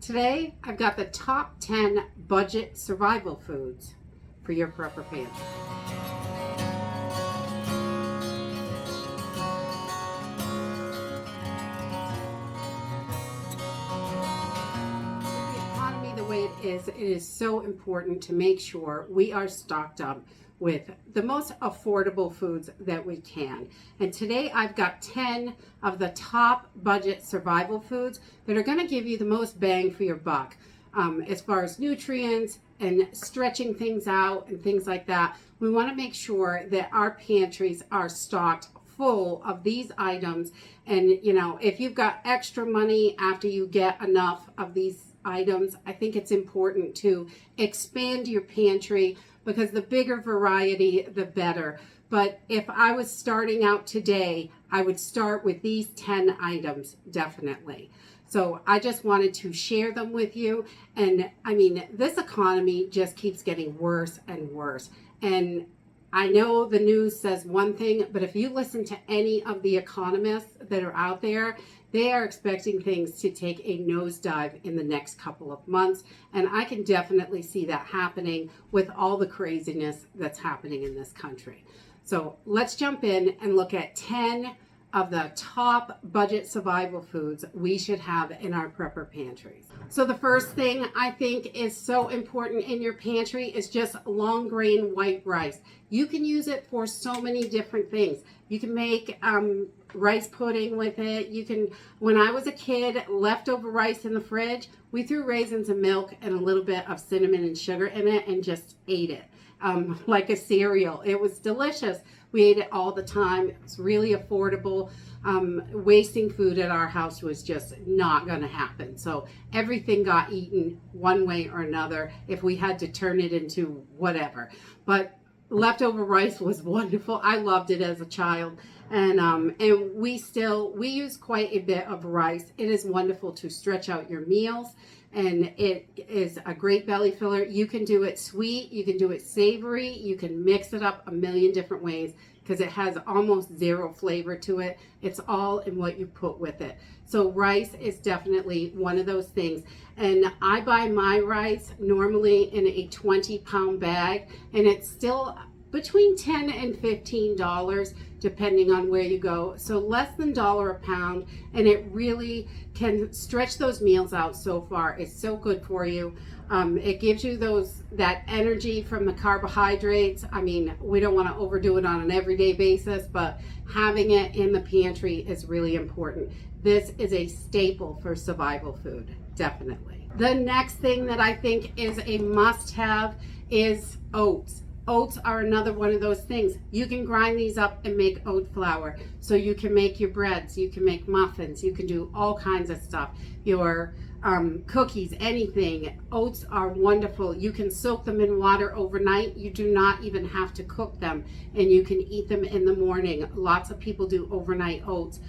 Today, I've got the top 10 budget survival foods for your prepper pantry. With the economy the way it is so important to make sure we are stocked up with the most affordable foods that we can. And today I've got 10 of the top budget survival foods that are gonna give you the most bang for your buck as far as nutrients and stretching things out and things like that. We wanna make sure that our pantries are stocked full of these items. And you know, if you've got extra money after you get enough of these items, I think it's important to expand your pantry, because the bigger variety, the better. But if I was starting out today, I would start with these 10 items, definitely. So I just wanted to share them with you. And I mean, this economy just keeps getting worse and worse. And I know the news says one thing, but if you listen to any of the economists that are out there, they are expecting things to take a nosedive in the next couple of months. And I can definitely see that happening with all the craziness that's happening in this country. So let's jump in and look at 10 of the top budget survival foods we should have in our prepper pantries. So the first thing I think is so important in your pantry is just long grain white rice. You can use it for so many different things. You can make rice pudding with it. You can, when I was a kid, leftover rice in the fridge, we threw raisins and milk and a little bit of cinnamon and sugar in it and just ate it like a cereal. It was delicious. We ate it all the time. It was really affordable. Wasting food at our house was just not going to happen. So everything got eaten one way or another if we had to turn it into whatever. But leftover rice was wonderful. I loved it as a child. And we use quite a bit of rice. It is wonderful to stretch out your meals, and it is a great belly filler. You can do it sweet, you can do it savory, you can mix it up a million different ways because it has almost zero flavor to it. It's all in what you put with it. So rice is definitely one of those things. And I buy my rice normally in a 20-pound bag, and it's still between $10 and $15 depending on where you go. So less than $1 a pound, and it really can stretch those meals out so far. It's so good for you. It gives you that energy from the carbohydrates. I mean, we don't want to overdo it on an everyday basis, but having it in the pantry is really important. This is a staple for survival food, definitely. The next thing that I think is a must-have is oats. Oats are another one of those things. You can grind these up and make oat flour. So you can make your breads, you can make muffins, you can do all kinds of stuff. Your cookies, anything. Oats are wonderful. You can soak them in water overnight. You do not even have to cook them, and you can eat them in the morning. Lots of people do overnight oats.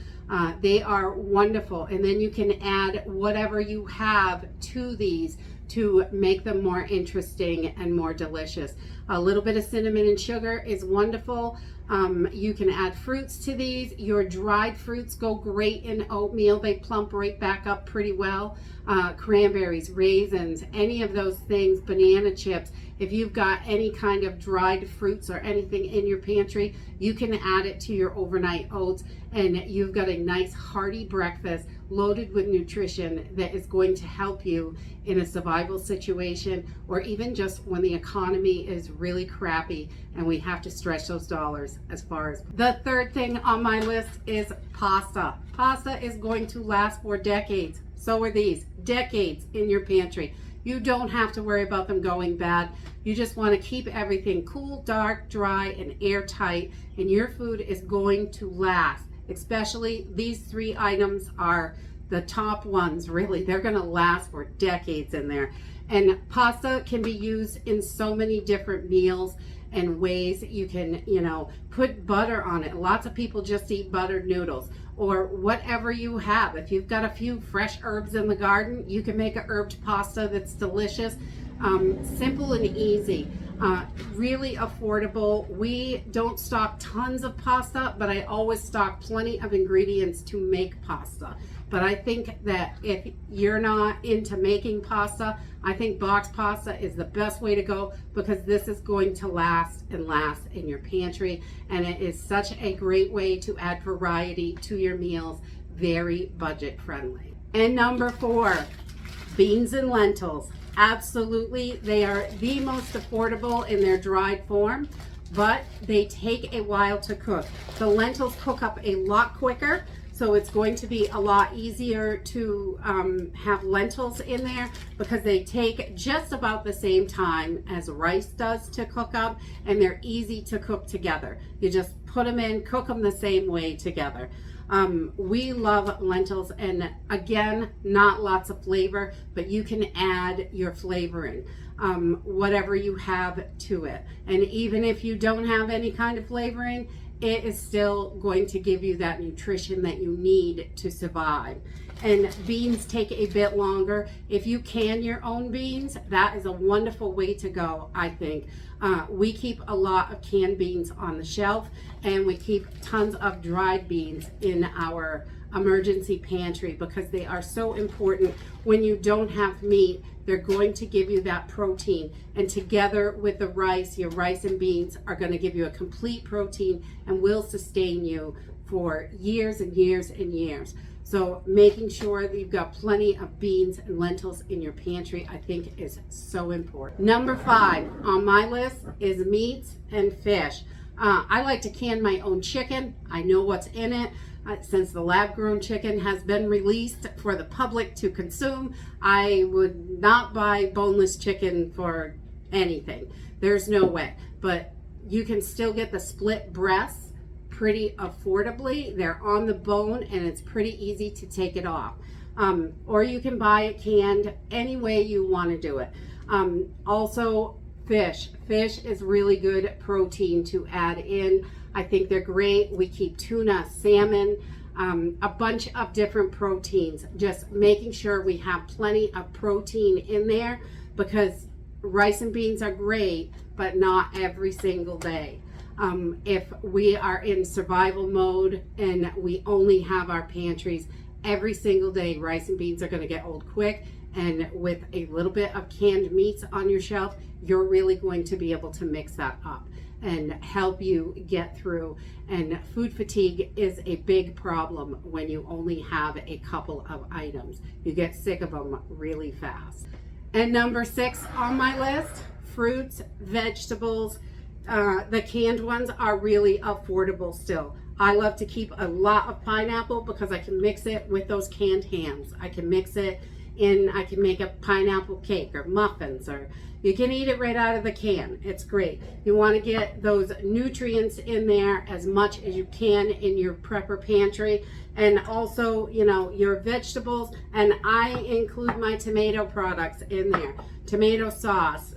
They are wonderful. And then you can add whatever you have to these to make them more interesting and more delicious. A little bit of cinnamon and sugar is wonderful. You can add fruits to these. Your dried fruits go great in oatmeal. They plump right back up pretty well. Cranberries, raisins, any of those things, banana chips. If you've got any kind of dried fruits or anything in your pantry, you can add it to your overnight oats, and you've got a nice hearty breakfast loaded with nutrition that is going to help you in a survival situation, or even just when the economy is really crappy and we have to stretch those dollars as far as. The third thing on my list is pasta. Pasta is going to last for decades. So are these. Decades in your pantry. You don't have to worry about them going bad. You just want to keep everything cool, dark, dry, and airtight, and your food is going to last. Especially these 3 items are the top ones, really. They're going to last for decades in there. And pasta can be used in so many different meals and ways. You can, put butter on it. Lots of people just eat buttered noodles, or whatever you have. If you've got a few fresh herbs in the garden, you can make a herbed pasta that's delicious. Simple and easy. Really affordable. We don't stock tons of pasta, but I always stock plenty of ingredients to make pasta. But I think that if you're not into making pasta, I think box pasta is the best way to go, because this is going to last and last in your pantry. And it is such a great way to add variety to your meals. Very budget friendly. And number 4, beans and lentils. Absolutely, they are the most affordable in their dried form, but they take a while to cook. The lentils cook up a lot quicker, so it's going to be a lot easier to have lentils in there, because they take just about the same time as rice does to cook up, and they're easy to cook together. You just put them in, cook them the same way together. We love lentils, and again, not lots of flavor, but you can add your flavoring, whatever you have to it. And even if you don't have any kind of flavoring, it is still going to give you that nutrition that you need to survive. And beans take a bit longer. If you can your own beans, that is a wonderful way to go, I think. We keep a lot of canned beans on the shelf, and we keep tons of dried beans in our emergency pantry, because they are so important. When you don't have meat, they're going to give you that protein, and together with the rice, your rice and beans are going to give you a complete protein and will sustain you for years and years and years. So making sure that you've got plenty of beans and lentils in your pantry, I think, is so important. Number 5 on my list is meats and fish. I like to can my own chicken. I know what's in it. Since the lab-grown chicken has been released for the public to consume, I would not buy boneless chicken for anything. There's no way. But you can still get the split breasts pretty affordably. They're on the bone, and it's pretty easy to take it off. Or you can buy it canned, any way you want to do it. Also, fish. Fish is really good protein to add in. I think they're great. We keep tuna, salmon, a bunch of different proteins. Just making sure we have plenty of protein in there, because rice and beans are great, but not every single day. If we are in survival mode and we only have our pantries, every single day rice and beans are going to get old quick, and with a little bit of canned meats on your shelf, you're really going to be able to mix that up and help you get through. And food fatigue is a big problem when you only have a couple of items. You get sick of them really fast. And number 6 on my list, fruits, vegetables. The canned ones are really affordable still. I love to keep a lot of pineapple, because I can mix it with those canned hams. I can mix it in, I can make a pineapple cake or muffins, or you can eat it right out of the can. It's great. You want to get those nutrients in there as much as you can in your prepper pantry. And also, you know, your vegetables, and I include my tomato products in there. Tomato sauce,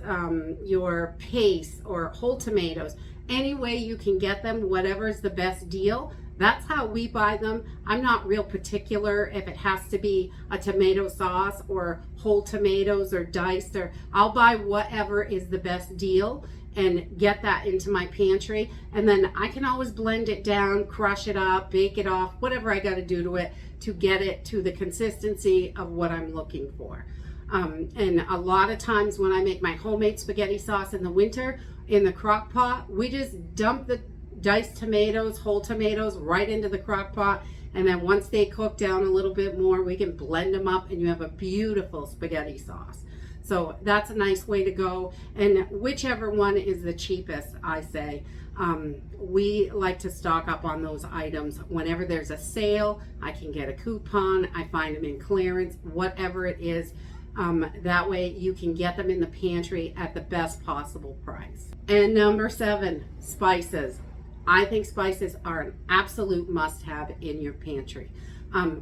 your paste or whole tomatoes, any way you can get them, whatever is the best deal. That's how we buy them. I'm not real particular if it has to be a tomato sauce or whole tomatoes or diced, or I'll buy whatever is the best deal and get that into my pantry. And then I can always blend it down, crush it up, bake it off, whatever I got to do to it to get it to the consistency of what I'm looking for. And a lot of times when I make my homemade spaghetti sauce in the winter in the crock pot, we just dump the diced tomatoes, whole tomatoes, right into the crock pot, and then once they cook down a little bit more, we can blend them up and you have a beautiful spaghetti sauce. So that's a nice way to go, and whichever one is the cheapest, I say. We like to stock up on those items. Whenever there's a sale, I can get a coupon, I find them in clearance, whatever it is. That way you can get them in the pantry at the best possible price. And number 7, spices. I think spices are an absolute must-have in your pantry.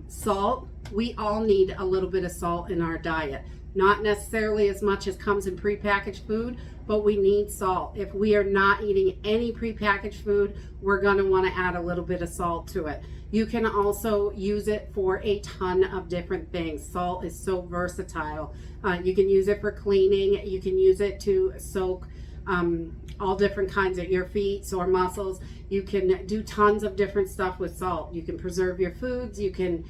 Salt, we all need a little bit of salt in our diet. Not necessarily as much as comes in prepackaged food, but we need salt. If we are not eating any prepackaged food, we're going to want to add a little bit of salt to it. You can also use it for a ton of different things. Salt is so versatile. You can use it for cleaning. You can use it to soak all different kinds of your feet, sore muscles. You can do tons of different stuff with salt. You can preserve your foods. You can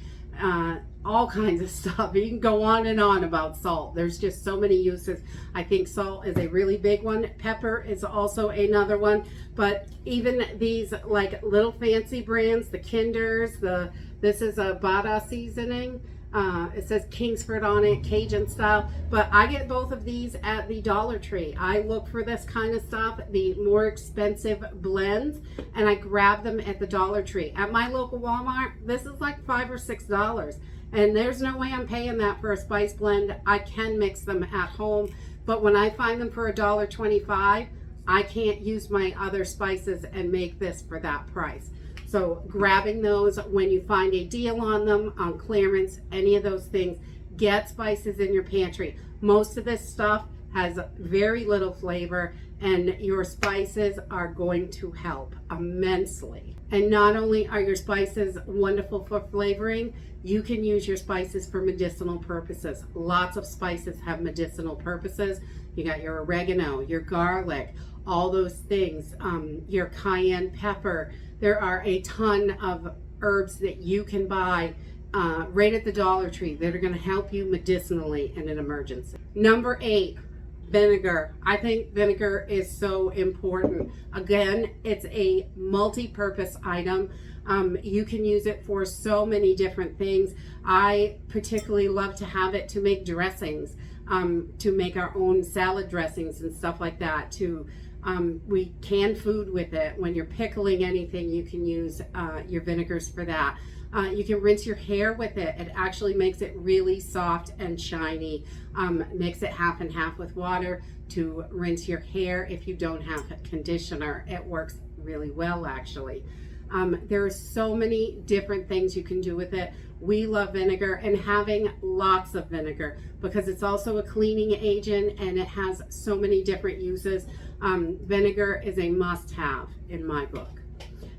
all kinds of stuff. You can go on and on about salt. There's just so many uses. I think salt is a really big one. Pepper is also another one. But even these like little fancy brands, the Kinders, this is a Bada seasoning. It says Kingsford on it, Cajun style, but I get both of these at the Dollar Tree. I look for this kind of stuff, the more expensive blends, and I grab them at the Dollar Tree. At my local Walmart, this is like $5 or $6, and there's no way I'm paying that for a spice blend. I can mix them at home, but when I find them for $1.25, I can't use my other spices and make this for that price. So grabbing those when you find a deal on them, on clearance, any of those things, get spices in your pantry. Most of this stuff has very little flavor, and your spices are going to help immensely. And not only are your spices wonderful for flavoring, you can use your spices for medicinal purposes. Lots of spices have medicinal purposes. You got your oregano, your garlic, all those things, your cayenne pepper. There are a ton of herbs that you can buy right at the Dollar Tree that are going to help you medicinally in an emergency. Number 8, vinegar. I think vinegar is so important. Again, it's a multi-purpose item. You can use it for so many different things. I particularly love to have it to make dressings, to make our own salad dressings and stuff like that, we can food with it. When you're pickling anything, you can use your vinegars for that. You can rinse your hair with it. It actually makes it really soft and shiny. Mix it half and half with water to rinse your hair. If you don't have a conditioner, it works really well, actually. There are so many different things you can do with it. We love vinegar, and having lots of vinegar because it's also a cleaning agent and it has so many different uses. Vinegar is a must-have in my book.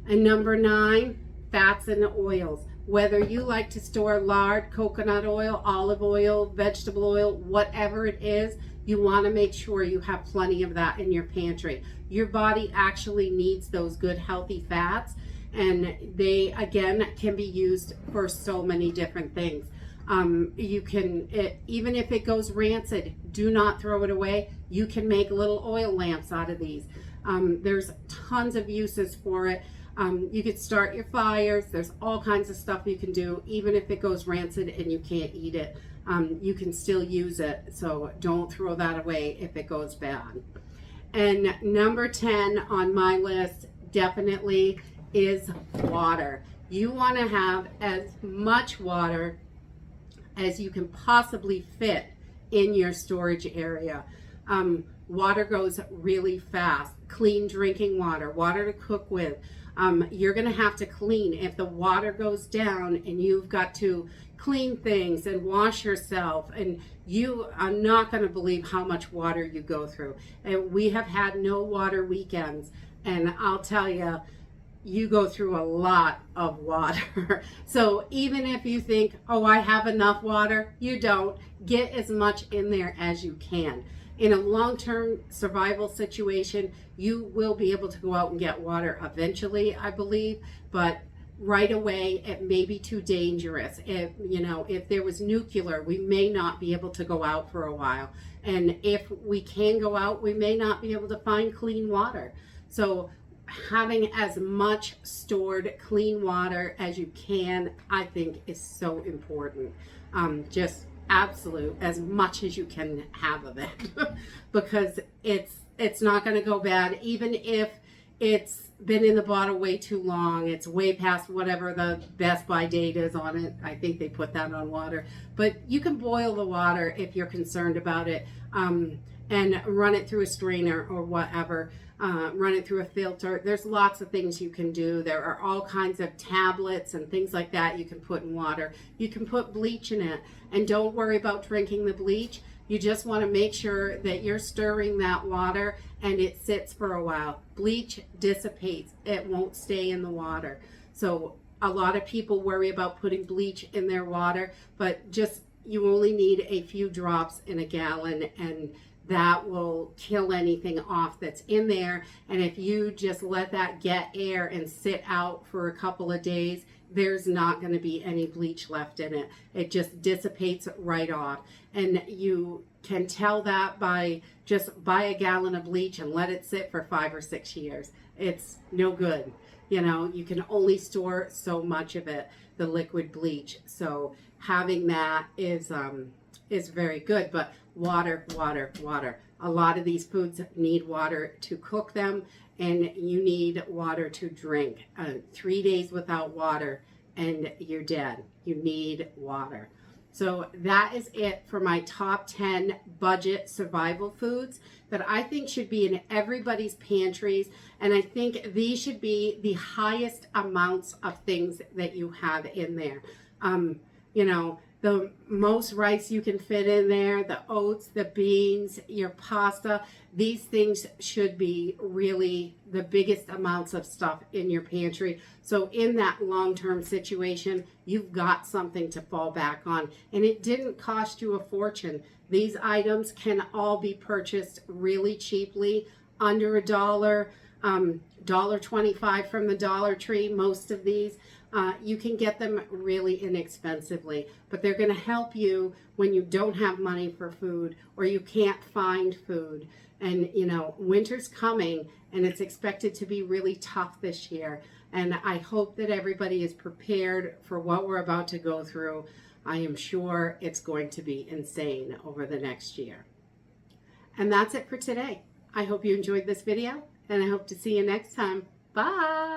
And number 9, fats and oils. Whether you like to store lard, coconut oil, olive oil, vegetable oil, whatever it is, you want to make sure you have plenty of that in your pantry. Your body actually needs those good healthy fats, and they again can be used for so many different things. You can, even if it goes rancid, do not throw it away. You can make little oil lamps out of these. There's tons of uses for it. You could start your fires. There's all kinds of stuff you can do. Even if it goes rancid and you can't eat it, you can still use it. So don't throw that away if it goes bad. And number 10 on my list definitely is water. You want to have as much water as you can possibly fit in your storage area. Water goes really fast. Clean drinking water, water to cook with. You're going to have to clean. If the water goes down and you've got to clean things and wash yourself, and you are not going to believe how much water you go through. And we have had no water weekends, and I'll tell you, you go through a lot of water. So even if you think, oh, I have enough water, you don't. Get as much in there as you can. In a long-term survival situation, you will be able to go out and get water eventually, I believe, but right away it may be too dangerous. If there was nuclear, we may not be able to go out for a while. And if we can go out, we may not be able to find clean water. So having as much stored clean water as you can, I think, is so important. Just absolute, as much as you can have of it, because it's not going to go bad. Even if it's been in the bottle way too long, it's way past whatever the best by date is on it. I think they put that on water, but you can boil the water if you're concerned about it, and run it through a strainer or whatever. Run it through a filter. There's lots of things you can do. There are all kinds of tablets and things like that you can put in water. You can put bleach in it, and don't worry about drinking the bleach. You just want to make sure that you're stirring that water and it sits for a while. Bleach dissipates. It won't stay in the water. So a lot of people worry about putting bleach in their water, but you only need a few drops in a gallon, and that will kill anything off that's in there. And if you just let that get air and sit out for a couple of days, there's not going to be any bleach left in it. It just dissipates right off. And you can tell that by just buy a gallon of bleach and let it sit for 5 or 6 years. It's no good. You know, you can only store so much of it, the liquid bleach. So having that is very good. But water, water, water. A lot of these foods need water to cook them, and you need water to drink. 3 days without water and you're dead. You need water. So that is it for my top 10 budget survival foods that I think should be in everybody's pantries. And I think these should be the highest amounts of things that you have in there. You know, the most rice you can fit in there, the oats, the beans, your pasta, these things should be really the biggest amounts of stuff in your pantry. So in that long-term situation, you've got something to fall back on. And it didn't cost you a fortune. These items can all be purchased really cheaply, under $1, $1.25 from the Dollar Tree, most of these. You can get them really inexpensively, but they're going to help you when you don't have money for food or you can't find food. And, you know, winter's coming and it's expected to be really tough this year. And I hope that everybody is prepared for what we're about to go through. I am sure it's going to be insane over the next year. And that's it for today. I hope you enjoyed this video and I hope to see you next time. Bye.